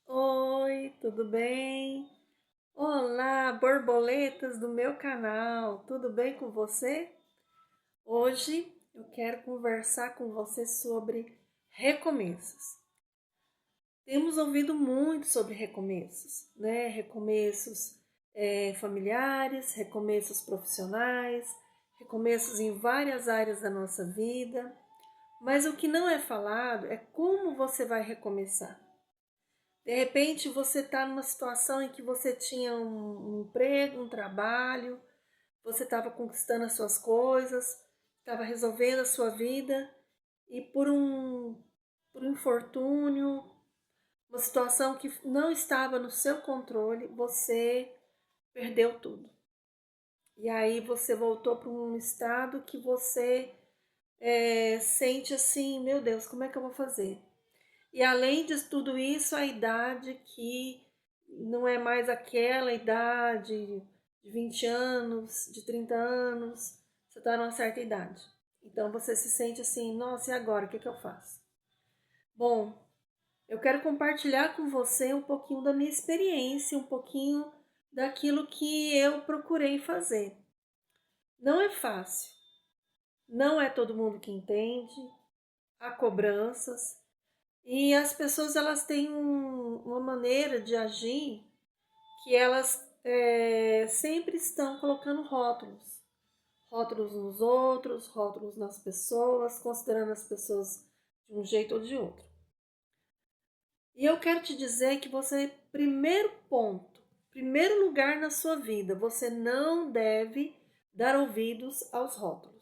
Oi, tudo bem? Olá, borboletas do meu canal, tudo bem com você? Hoje eu quero conversar com você sobre recomeços. Temos ouvido muito sobre recomeços, né? Recomeços familiares, recomeços profissionais, recomeços em várias áreas da nossa vida. Mas o que não é falado é como você vai recomeçar. De repente você está numa situação em que você tinha um emprego, um trabalho, você estava conquistando as suas coisas, estava resolvendo a sua vida e por um infortúnio, uma situação que não estava no seu controle, você perdeu tudo. E aí você voltou para um estado que você sente assim, meu Deus, como é que eu vou fazer? E além de tudo isso, a idade que não é mais aquela idade de 20 anos, de 30 anos, você está numa certa idade. Então você se sente assim, nossa, e agora? O que, que eu faço? Bom, eu quero compartilhar com você um pouquinho da minha experiência, um pouquinho daquilo que eu procurei fazer. Não é fácil, não é todo mundo que entende, há cobranças, e as pessoas elas têm uma maneira de agir que elas sempre estão colocando rótulos. Rótulos nos outros, rótulos nas pessoas, considerando as pessoas de um jeito ou de outro. E eu quero te dizer que você, primeiro ponto, primeiro lugar na sua vida, você não deve dar ouvidos aos rótulos.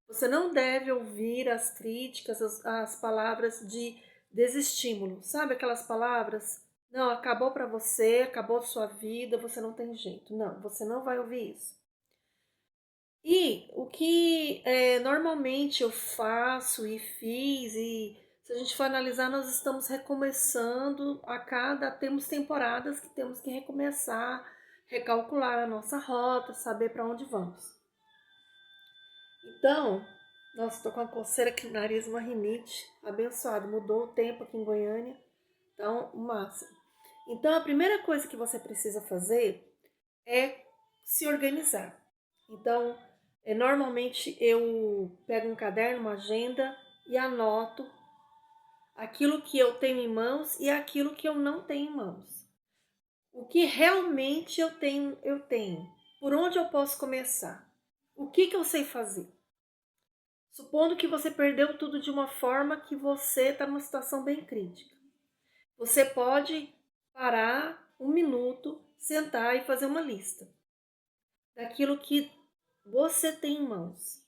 Você não deve ouvir as críticas, as palavras de desestímulo. Sabe aquelas palavras? Não, acabou para você, acabou sua vida, você não tem jeito. Não, você não vai ouvir isso. E o que normalmente eu faço e fiz, e se a gente for analisar, nós estamos recomeçando temos temporadas que temos que recomeçar, recalcular a nossa rota, saber para onde vamos. Então, nossa, tô com uma coceira aqui no nariz, uma rinite, abençoado, mudou o tempo aqui em Goiânia, então, máximo. Então, a primeira coisa que você precisa fazer é se organizar. Então, normalmente eu pego um caderno, uma agenda e anoto aquilo que eu tenho em mãos e aquilo que eu não tenho em mãos. O que realmente eu tenho, eu tenho. Por onde eu posso começar? O que eu sei fazer? Supondo que você perdeu tudo de uma forma que você está numa situação bem crítica. Você pode parar um minuto, sentar e fazer uma lista daquilo que você tem em mãos.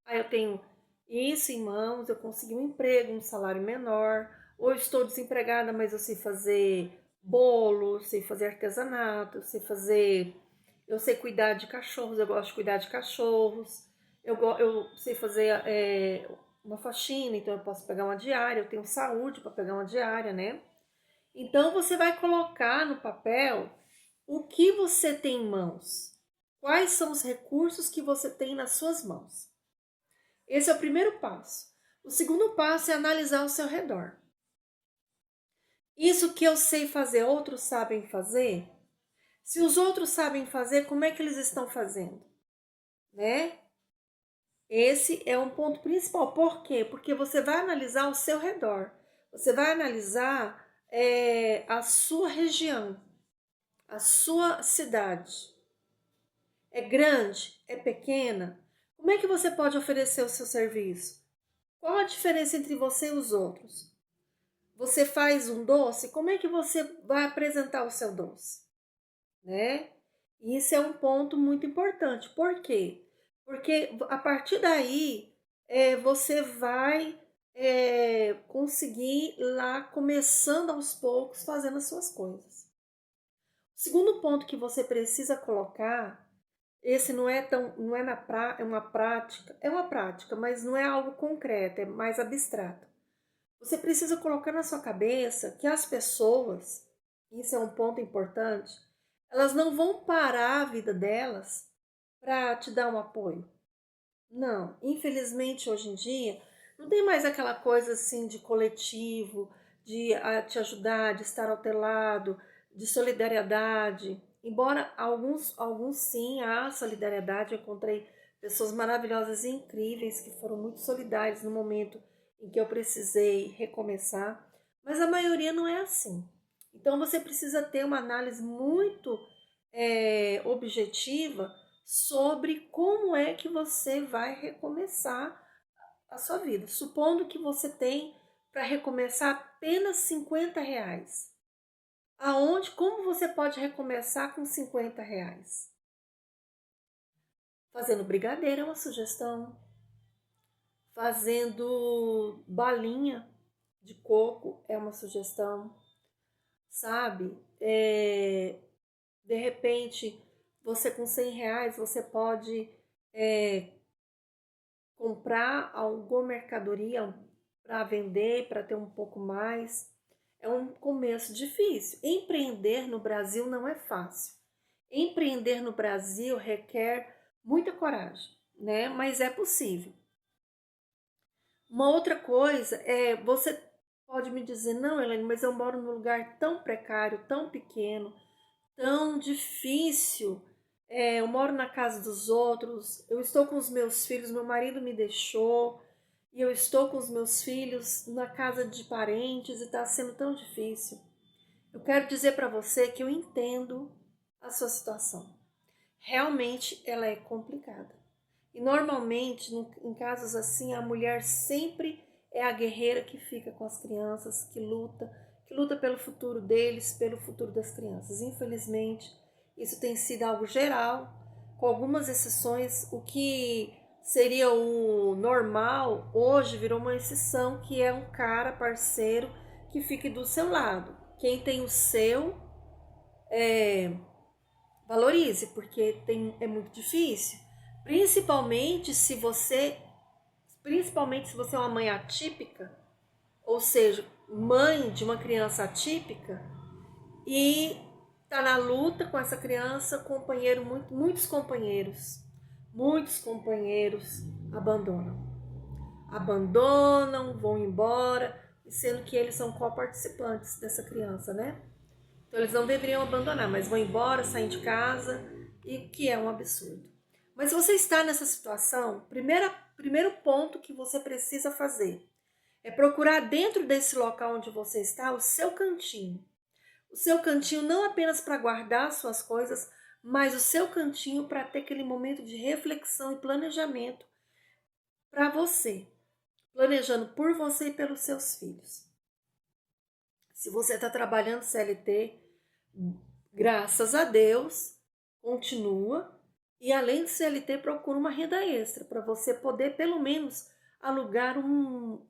Ah, eu tenho isso em mãos, eu consegui um emprego, um salário menor, ou eu estou desempregada, mas eu sei fazer bolo, sei fazer artesanato, eu sei cuidar de cachorros, eu gosto de cuidar de cachorros, eu sei fazer uma faxina, então eu posso pegar uma diária, eu tenho saúde para pegar uma diária, né? Então você vai colocar no papel o que você tem em mãos, quais são os recursos que você tem nas suas mãos. Esse é o primeiro passo. O segundo passo é analisar ao seu redor. Isso que eu sei fazer, outros sabem fazer? Se os outros sabem fazer, como é que eles estão fazendo? Né? Esse é um ponto principal. Por quê? Porque você vai analisar ao seu redor. Você vai analisar a sua região, a sua cidade. É grande? É pequena? Como é que você pode oferecer o seu serviço? Qual a diferença entre você e os outros? Você faz um doce, como é que você vai apresentar o seu doce? Né? E isso é um ponto muito importante. Por quê? Porque a partir daí você vai conseguir lá começando aos poucos fazendo as suas coisas. O segundo ponto que você precisa colocar, esse não é é uma prática, mas não é algo concreto, é mais abstrato. Você precisa colocar na sua cabeça que as pessoas, isso é um ponto importante, elas não vão parar a vida delas para te dar um apoio. Não, infelizmente hoje em dia não tem mais aquela coisa assim de coletivo, de te ajudar, de estar ao teu lado, de solidariedade. Embora alguns sim, há solidariedade, eu encontrei pessoas maravilhosas e incríveis que foram muito solidárias no momento em que eu precisei recomeçar, mas a maioria não é assim. Então você precisa ter uma análise muito objetiva sobre como é que você vai recomeçar a sua vida. Supondo que você tem para recomeçar apenas R$ 50. Como você pode recomeçar com R$ 50? Fazendo brigadeiro é uma sugestão. Fazendo balinha de coco é uma sugestão, sabe? De repente, você com R$ 100, você pode comprar alguma mercadoria para vender, para ter um pouco mais. É um começo difícil. Empreender no Brasil não é fácil. Empreender no Brasil requer muita coragem, né? Mas é possível. Uma outra coisa é, você pode me dizer, não, Elaine, mas eu moro num lugar tão precário, tão pequeno, tão difícil. Eu moro na casa dos outros, eu estou com os meus filhos, meu marido me deixou, e eu estou com os meus filhos na casa de parentes e está sendo tão difícil. Eu quero dizer para você que eu entendo a sua situação. Realmente ela é complicada. E normalmente, em casos assim, a mulher sempre é a guerreira que fica com as crianças, que luta pelo futuro deles, pelo futuro das crianças. Infelizmente, isso tem sido algo geral, com algumas exceções. O que seria o normal, hoje virou uma exceção, que é um cara parceiro que fique do seu lado. Quem tem o seu, valorize, porque é muito difícil. Principalmente se você é uma mãe atípica, ou seja, mãe de uma criança atípica, e está na luta com essa criança, muitos companheiros abandonam, vão embora, sendo que eles são coparticipantes dessa criança, né? Então eles não deveriam abandonar, mas vão embora, saem de casa, e que é um absurdo. Mas se você está nessa situação, primeiro ponto que você precisa fazer é procurar dentro desse local onde você está o seu cantinho. O seu cantinho não apenas para guardar suas coisas, mas o seu cantinho para ter aquele momento de reflexão e planejamento para você. Planejando por você e pelos seus filhos. Se você está trabalhando CLT, graças a Deus, continua. E além do CLT, procura uma renda extra para você poder, pelo menos, alugar um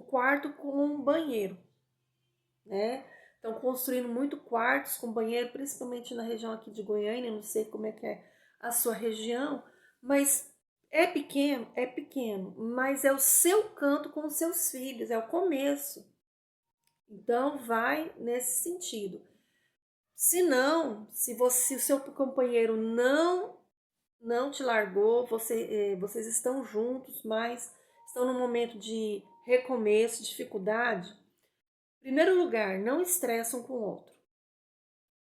quarto com um banheiro, né? Estão construindo muito quartos com banheiro, principalmente na região aqui de Goiânia. Não sei como é que é a sua região, mas é pequeno, mas é o seu canto com os seus filhos, é o começo. Então, vai nesse sentido. Se não, se o seu companheiro não te largou, vocês estão juntos, mas estão num momento de recomeço, dificuldade, em primeiro lugar, não estressa um com o outro.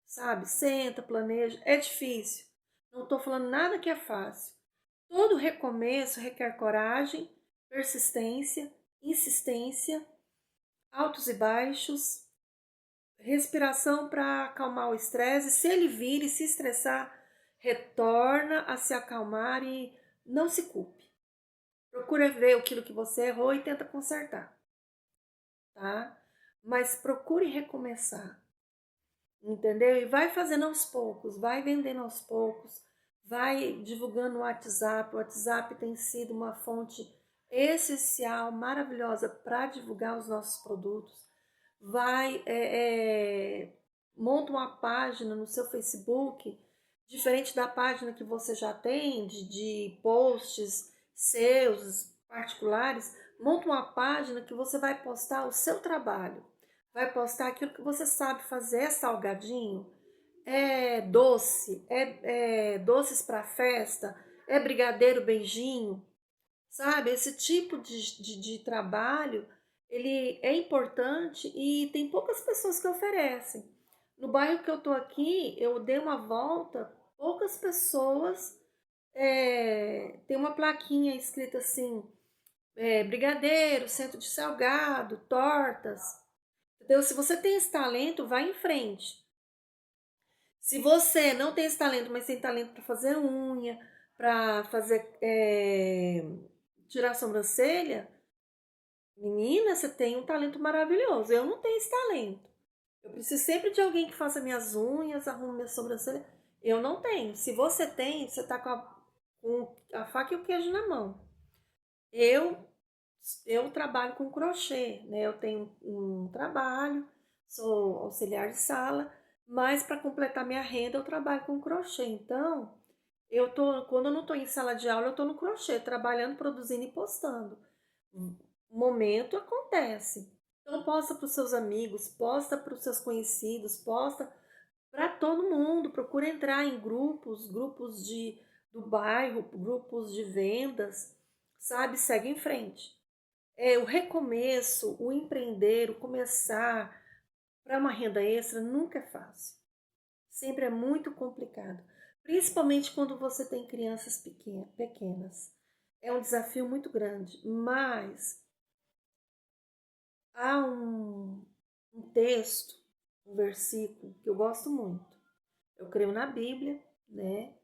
Sabe? Senta, planeja. É difícil. Não estou falando nada que é fácil. Todo recomeço requer coragem, persistência, insistência, altos e baixos, respiração para acalmar o estresse. Se ele vir e se estressar, retorna a se acalmar e não se culpe. Procura ver aquilo que você errou e tenta consertar, tá? Mas procure recomeçar, entendeu? E vai fazendo aos poucos, vai vendendo aos poucos, vai divulgando no WhatsApp. O WhatsApp tem sido uma fonte essencial, maravilhosa para divulgar os nossos produtos. Vai, monta uma página no seu Facebook, diferente da página que você já tem, de posts seus particulares. Monta uma página que você vai postar o seu trabalho, vai postar aquilo que você sabe fazer. É salgadinho, é doce, doces para festa, é brigadeiro, beijinho, sabe? Esse tipo de trabalho ele é importante e tem poucas pessoas que oferecem. No bairro que eu tô aqui, eu dei uma volta, poucas pessoas tem uma plaquinha escrita assim, brigadeiro, centro de salgado, tortas. Entendeu? Se você tem esse talento, vai em frente. Se você não tem esse talento, mas tem talento para fazer unha, para fazer tirar a sobrancelha, menina, você tem um talento maravilhoso. Eu não tenho esse talento. Eu preciso sempre de alguém que faça minhas unhas, arrume minha sobrancelha. Eu não tenho. Se você tem, você tá com a faca e o queijo na mão. Eu eu trabalho com crochê, né? Eu tenho um trabalho, sou auxiliar de sala, mas para completar minha renda eu trabalho com crochê. Então, quando eu não estou em sala de aula, eu estou no crochê, trabalhando, produzindo e postando. Momento acontece. Então, posta para os seus amigos, posta para os seus conhecidos, posta para todo mundo. Procura entrar em grupos do bairro, grupos de vendas, sabe? Segue em frente. O recomeço, o empreender, o começar para uma renda extra nunca é fácil. Sempre é muito complicado. Principalmente quando você tem crianças pequenas. É um desafio muito grande, mas há um texto, um versículo que eu gosto muito. Eu creio na Bíblia, né?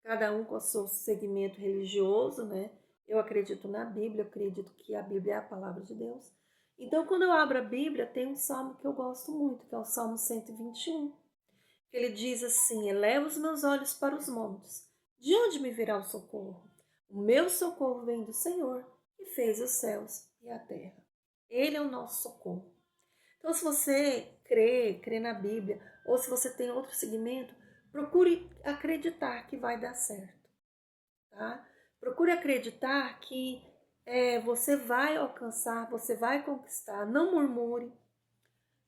Cada um com o seu segmento religioso, né? Eu acredito na Bíblia, eu acredito que a Bíblia é a palavra de Deus. Então, quando eu abro a Bíblia, tem um salmo que eu gosto muito, que é o Salmo 121, que ele diz assim: eleva os meus olhos para os montes, de onde me virá o socorro? O meu socorro vem do Senhor, que fez os céus e a terra. Ele é o nosso socorro. Então, se você crê na Bíblia, ou se você tem outro segmento, procure acreditar que vai dar certo, tá? Procure acreditar que você vai alcançar, você vai conquistar. Não murmure,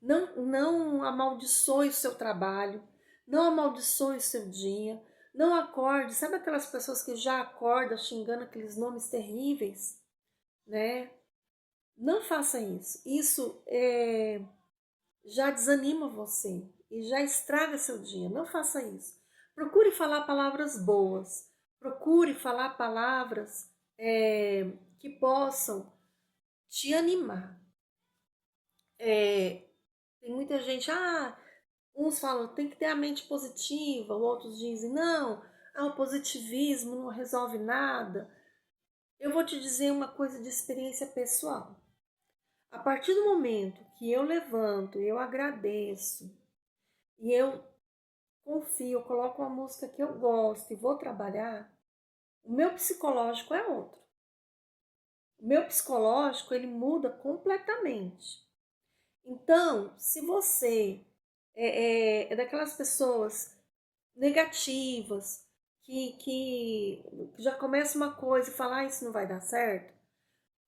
não amaldiçoe o seu trabalho, não amaldiçoe o seu dia, não acorde. Sabe aquelas pessoas que já acordam xingando aqueles nomes terríveis, né? Não faça isso. Isso já desanima você e já estraga seu dia. Não faça isso. Procure falar palavras boas. Procure falar palavras que possam te animar. Tem muita gente, uns falam tem que ter a mente positiva, outros dizem não, o positivismo não resolve nada. Eu vou te dizer uma coisa de experiência pessoal. A partir do momento que eu levanto, eu agradeço e eu confio, eu coloco uma música que eu gosto e vou trabalhar, o meu psicológico é outro. O meu psicológico, ele muda completamente. Então, se você é daquelas pessoas negativas, que já começa uma coisa e fala, isso não vai dar certo,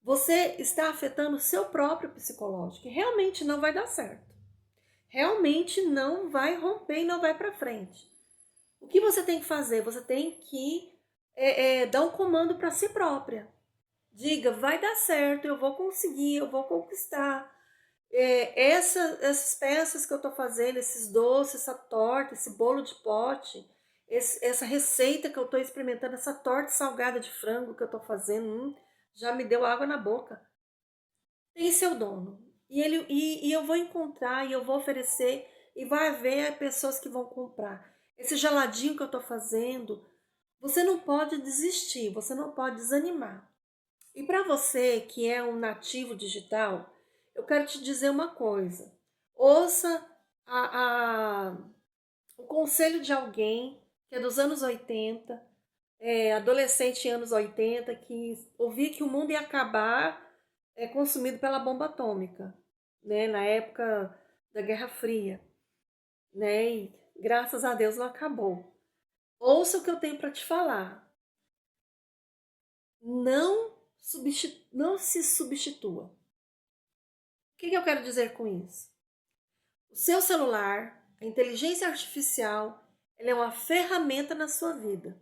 você está afetando o seu próprio psicológico, e realmente não vai dar certo. Realmente não vai romper e não vai para frente. O que você tem que fazer? Você tem que dar um comando para si própria. Diga, vai dar certo, eu vou conseguir, eu vou conquistar. Essas peças que eu estou fazendo, esses doces, essa torta, esse bolo de pote, essa receita que eu estou experimentando, essa torta salgada de frango que eu estou fazendo, já me deu água na boca. Tem seu dono. E eu vou encontrar, e eu vou oferecer, e vai haver pessoas que vão comprar. Esse geladinho que eu estou fazendo, você não pode desistir, você não pode desanimar. E para você que é um nativo digital, eu quero te dizer uma coisa. Ouça o conselho de alguém que é dos anos 80, adolescente em anos 80, que ouvia que o mundo ia acabar consumido pela bomba atômica, né, na época da Guerra Fria, né, e graças a Deus não acabou. Ouça o que eu tenho para te falar. Não se substitua. O que eu quero dizer com isso? O seu celular, a inteligência artificial, ela é uma ferramenta na sua vida.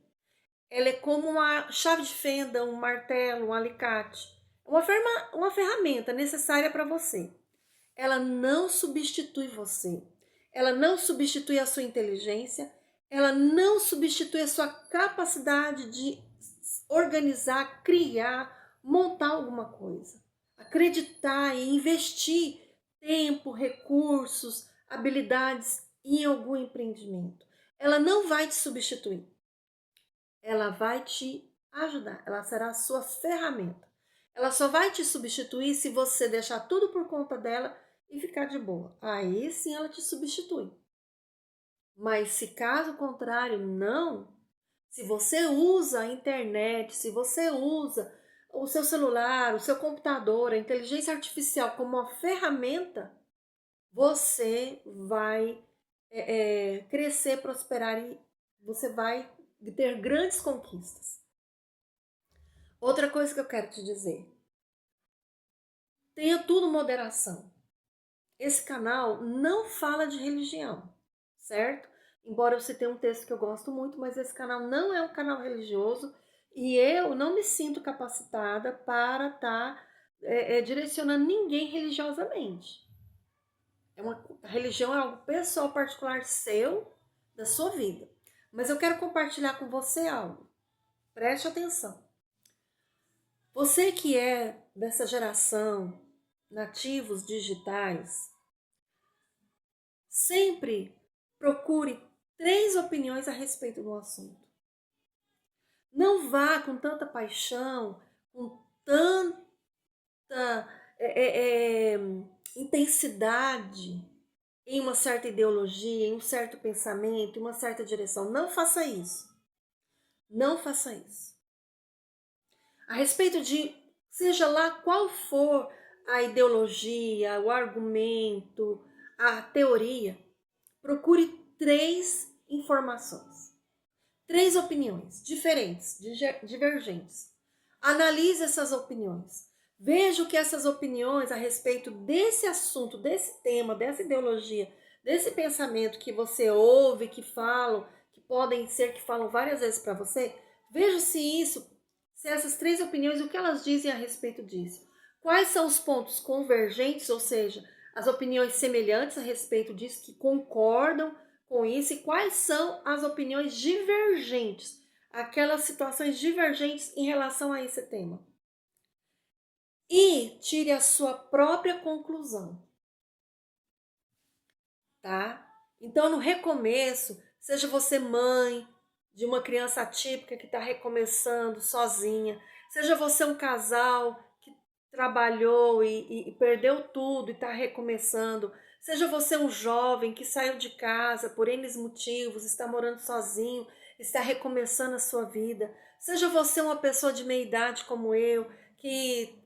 Ela é como uma chave de fenda, um martelo, um alicate. uma ferramenta necessária para você. Ela não substitui você. Ela não substitui a sua inteligência. Ela não substitui a sua capacidade de organizar, criar, montar alguma coisa. Acreditar e investir tempo, recursos, habilidades em algum empreendimento. Ela não vai te substituir. Ela vai te ajudar. Ela será a sua ferramenta. Ela só vai te substituir se você deixar tudo por conta dela e ficar de boa. Aí sim ela te substitui. Mas se caso contrário, não. Se você usa a internet, se você usa o seu celular, o seu computador, a inteligência artificial como uma ferramenta, você vai crescer, prosperar e você vai ter grandes conquistas. Outra coisa que eu quero te dizer. Tenha tudo moderação. Esse canal não fala de religião, certo? Embora eu citei um texto que eu gosto muito, mas esse canal não é um canal religioso e eu não me sinto capacitada para estar direcionando ninguém religiosamente. A religião é algo pessoal, particular seu, da sua vida. Mas eu quero compartilhar com você algo. Preste atenção. Você que é dessa geração, nativos digitais, sempre procure 3 opiniões a respeito do assunto. Não vá com tanta paixão, com tanta intensidade em uma certa ideologia, em um certo pensamento, em uma certa direção. Não faça isso. Não faça isso. A respeito de, seja lá qual for a ideologia, o argumento, a teoria, procure 3 informações, 3 opiniões diferentes, divergentes. Analise essas opiniões. Veja o que essas opiniões a respeito desse assunto, desse tema, dessa ideologia, desse pensamento que você ouve, que falam, que podem ser que falam várias vezes para você. Veja se essas 3 opiniões, o que elas dizem a respeito disso. Quais são os pontos convergentes, ou seja, as opiniões semelhantes a respeito disso, que concordam com isso, e quais são as opiniões divergentes, aquelas situações divergentes em relação a esse tema. E tire a sua própria conclusão, tá? Então, no recomeço, seja você mãe de uma criança atípica que está recomeçando sozinha, seja você um casal que trabalhou e perdeu tudo e está recomeçando, seja você um jovem que saiu de casa por N motivos, está morando sozinho, está recomeçando a sua vida, seja você uma pessoa de meia idade como eu, que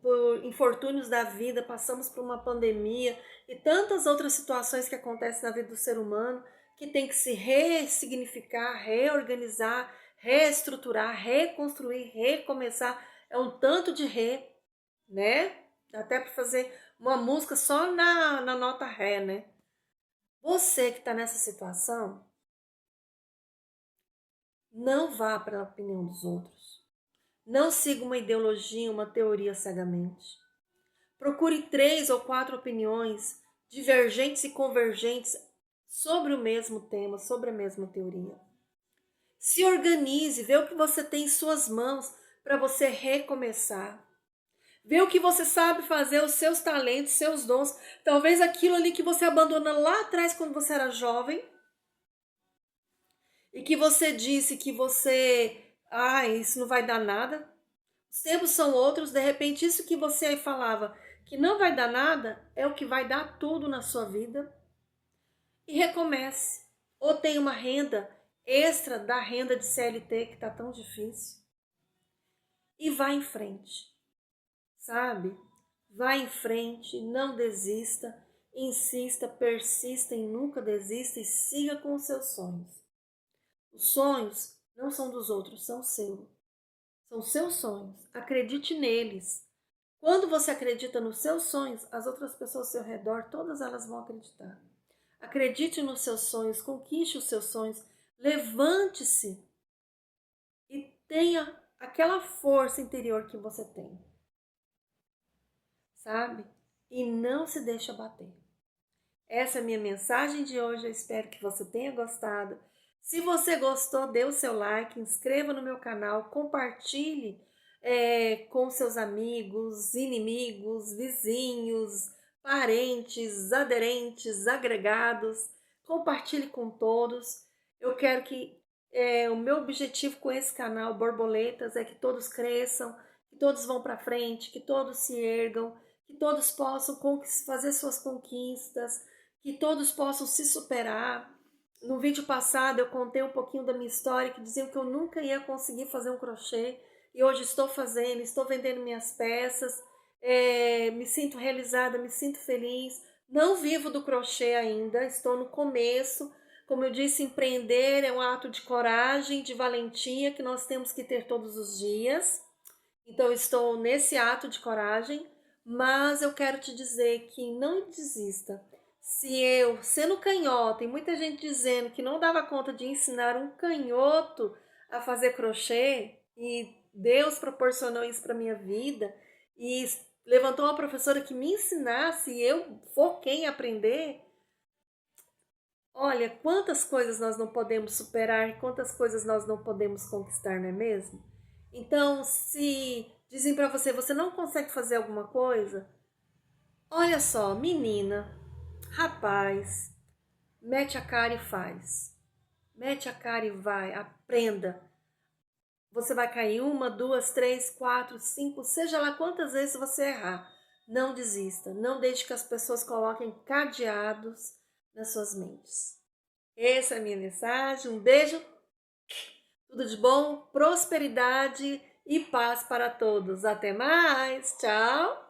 por infortúnios da vida passamos por uma pandemia e tantas outras situações que acontecem na vida do ser humano, que tem que se ressignificar, reorganizar, reestruturar, reconstruir, recomeçar. É um tanto de né? Dá até para fazer uma música só na nota ré, né? Você que está nessa situação, não vá para a opinião dos outros. Não siga uma ideologia, uma teoria cegamente. Procure 3 ou 4 opiniões divergentes e convergentes sobre o mesmo tema, sobre a mesma teoria. Se organize, vê o que você tem em suas mãos para você recomeçar. Vê o que você sabe fazer, os seus talentos, seus dons. Talvez aquilo ali que você abandonou lá atrás quando você era jovem. E que você disse que isso não vai dar nada. Os tempos são outros, de repente isso que você falava que não vai dar nada é o que vai dar tudo na sua vida. E recomece. Ou tem uma renda extra da renda de CLT que está tão difícil. E vá em frente, sabe? Vá em frente, não desista, insista, persista e nunca desista e siga com os seus sonhos. Os sonhos não são dos outros, são seus. São seus sonhos. Acredite neles. Quando você acredita nos seus sonhos, as outras pessoas ao seu redor, todas elas vão acreditar. Acredite nos seus sonhos, conquiste os seus sonhos, levante-se e tenha aquela força interior que você tem, sabe? E não se deixe abater. Essa é a minha mensagem de hoje, eu espero que você tenha gostado. Se você gostou, dê o seu like, inscreva no meu canal, compartilhe com seus amigos, inimigos, vizinhos, parentes, aderentes, agregados. Compartilhe com todos. Eu quero que o meu objetivo com esse canal Borboletas é que todos cresçam, que todos vão para frente, que todos se ergam, que todos possam fazer suas conquistas, que todos possam se superar. No vídeo passado eu contei um pouquinho da minha história, que diziam que eu nunca ia conseguir fazer um crochê, e hoje estou fazendo, estou vendendo minhas peças, me sinto realizada, me sinto feliz. Não vivo do crochê ainda, estou no começo. Como eu disse, empreender é um ato de coragem, de valentia que nós temos que ter todos os dias. Então estou nesse ato de coragem, mas eu quero te dizer que não desista. Se eu, sendo canhota, e muita gente dizendo que não dava conta de ensinar um canhoto a fazer crochê, e Deus proporcionou isso para minha vida, e levantou uma professora que me ensinasse, e eu foquei em aprender. Olha, quantas coisas nós não podemos superar, quantas coisas nós não podemos conquistar, não é mesmo? Então, se dizem para você, você não consegue fazer alguma coisa, olha só, menina, rapaz, mete a cara e faz. Mete a cara e vai, aprenda. Você vai cair uma, duas, três, quatro, cinco, seja lá quantas vezes você errar. Não desista, não deixe que as pessoas coloquem cadeados nas suas mentes. Essa é a minha mensagem, um beijo, tudo de bom, prosperidade e paz para todos. Até mais, tchau!